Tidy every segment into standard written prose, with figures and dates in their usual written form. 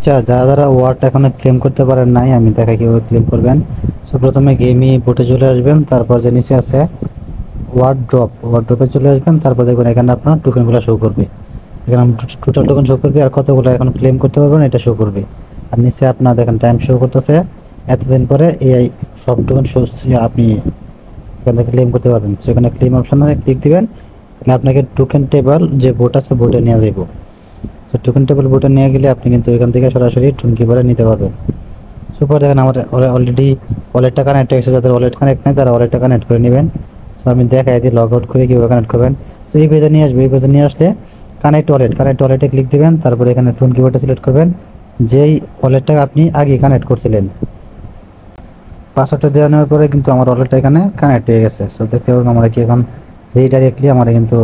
আচ্ছা, যারা যারা ওয়ার্ড এখনো ক্লেম করতে পারেন নাই, আমি দেখা কিভাবে ক্লেম করবেন। সো প্রথমে গেমি বোটে চলে আসবেন, তারপর যে নিচে আছে ওয়ার্ড ড্রপে চলে আসবেন, তারপর দেখবেন এখানে আপনার টোকেনগুলো শো করবে। এখানে টোটাল টোকেন শো করবে আর কতগুলো এখন ক্লেম করতে পারবেন এটা শো করবে। আর নিচে আপনার দেখেন টাইম শো করতেছে, এতদিন পরে এই সব টোকেন শো আপনি এখান থেকে ক্লেম করতে পারবেন। সো এখানে ক্লেম অপশনে ক্লিক দিবেন, তাহলে আপনাকে টোকেন টেবল যে বোট আছে বোটে নিয়ে যাইব। তো টোকেন টেবল বোটে নিয়ে গেলে আপনি কিন্তু এখান থেকে সরাসরি টুনকি ভরে নিতে পারবেন। সুপার, দেখেন আমার অলরেডি ওয়ালেটটা কানেক্ট হয়েছে। যাদের ওয়ালেট কানেক্ট নেই তারা ওয়ালেটটা কানেক্ট করে নেবেন। সো আমি দেখাই দিই লগ আউট করে কীভাবে কানেক্ট করবেন। তো এই পেজে নিয়ে আসবে, এই পেজে নিয়ে আসলে কানেক্ট ওয়ালেটে ক্লিক দিবেন, তারপরে এখানে টুনকি ভরটা সিলেক্ট করবেন, যেই ওয়ালেটটা আপনি আগে কানেক্ট করছিলেন। পাসওয়ার্ডটা দেওয়া নেওয়ার পরে কিন্তু আমার ওয়ালেটটা এখানে কানেক্ট হয়ে গেছে। সো দেখতে পারবেন আমরা কি এখন রিডাইরেক্টলি আমরা কিন্তু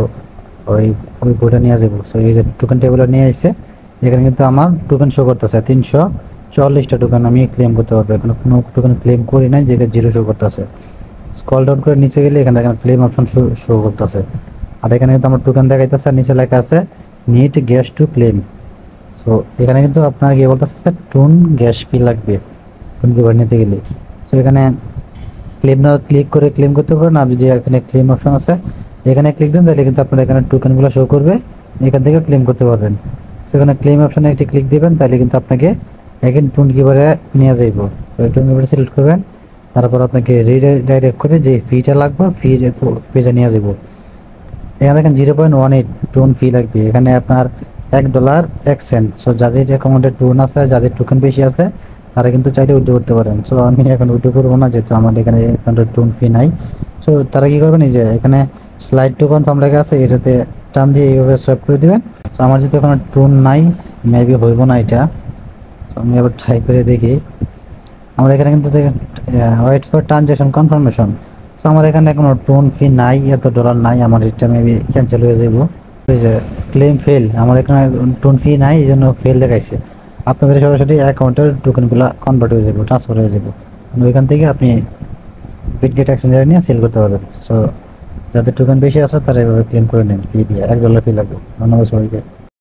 ওই ওই বইটা নিয়ে যাবো। সো এই যে টোকেন টেবিলটা নিয়ে আসছে, এখানে কিন্তু আমার টোকেন শো করতেছে 344টা টোকেন আমি ক্লেম করতে পারবো। এখন কোনো টোকেন ক্লেম করি নাই, যেটা জিরো শো করতেছে। স্ক্রল ডাউন করে নিচে গেলে এখানে দেখেন ক্লেম অপশন শো করতেছে। আর এখানে কিন্তু আমার টোকেন দেখাইতেছে আর নিচে লেখা আছে need gas to claim. So এখানে কিন্তু আপনার কি বলতেছে টুন গ্যাস ফি লাগবে টুন কিভাবে নিতে গেলে। সো এখানে ক্লেম না ক্লিক করে ক্লেম করতে পারেন। আর যদি এখানে ক্লেম অপশন আছে এখানে ক্লিক দেন, তাহলে কিন্তু আপনার এখানে টোকেনগুলো শো করবে, এখান থেকে ক্লেম করতে পারবেন। সেখানে ক্লেম অপশনে একটি ক্লিক দেবেন, তাহলে কিন্তু আপনাকে এগেন টুন কিভাবে নিয়ে যাইব। তো টুন কিভাবে সিলেক্ট করবেন, তারপর আপনাকে রিডাইরেক্ট করে যে ফিটা লাগবে ফি পেজে নিয়ে যাব। এখানে দেখেন 0.18 টোন ফি লাগবে। এখানে আপনার $1 সো যাদের অ্যাকাউন্টে টোন আছে, যাদের টোকেন বেশি আছে তারা কিন্তু চাইলে উইথড্র করতে পারেন। সো আমি এখন উইথড্র করবো না, যেহেতু আমার এখানে অ্যাকাউন্টে টোন ফি নাই। সো তারা কি করবেন, এই যে এখানে স্লাইড টু কনফার্ম লেখা আছে, এটাতে টান দিয়ে এইভাবে সোয়াইপ করে দিবেন। সো আমার যেহেতু এখানে টোন নাই, মেবি হইব না এটা। সো আমি আবার ট্রাই করে দেখি। আমরা এখানে কিন্তু দেখেন wait for transaction confirmation. So আমার এখানে কোনো টোন ফি নাই, এত ডলার নাই, আমার এটা মেবি ক্যান্সেল হয়ে যাব। ওই যে ক্লেম ফেল, আমার এখানে টোন ফি নাই, এই জন্য ফেল দেখাইছে। আপনাদের সরাসরি অ্যাকাউন্টের টোকেনগুলো কনভার্ট হয়ে যাবে, ট্রান্সফার হয়ে যাবে। ওইখান থেকে আপনি বিটগেট এক্সচেঞ্জারে নিয়ে সেল করতে পারবেন। সো যাদের টোকেন বেশি আছে তারা এভাবে ক্লেম করে নেন ফি দিয়ে, $1 ফি লাগবে। ধন্যবাদ সবাইকে।